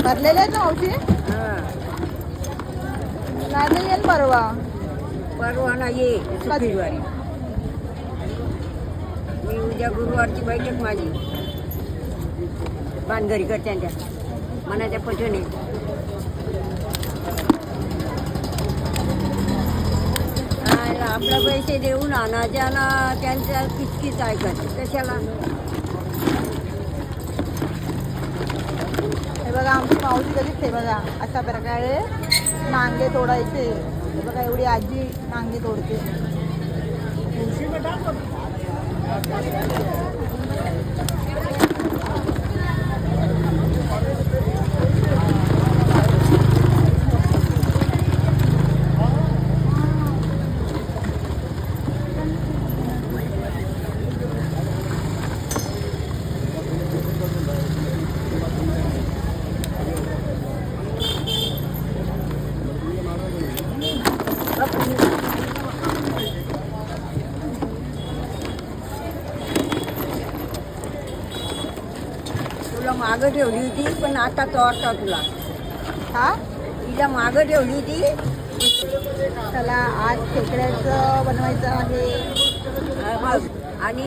भरलेले आहेत ना मावशी? हां नाही येईल परवा. परवा नाही शुक्रवारी. मी उद्या गुरुवारची बैठक माझी बांधगरी करत्यांच्या मनाच्या पचने. आपला पैसे देऊन आणायच्या ना त्यांच्या किचकीच ऐकत कशाला. हे बघा आमची मावशी कधीच हे बघा अशा प्रकारे नांगे तोडायचे. हे बघा एवढी आजी नांगे तोडते. तुला मागं ठेवली होती पण आता तोडता तुला. हा तिला मागं ठेवली होती. चला आज खेकड्याचं बनवायचं आहे. आणि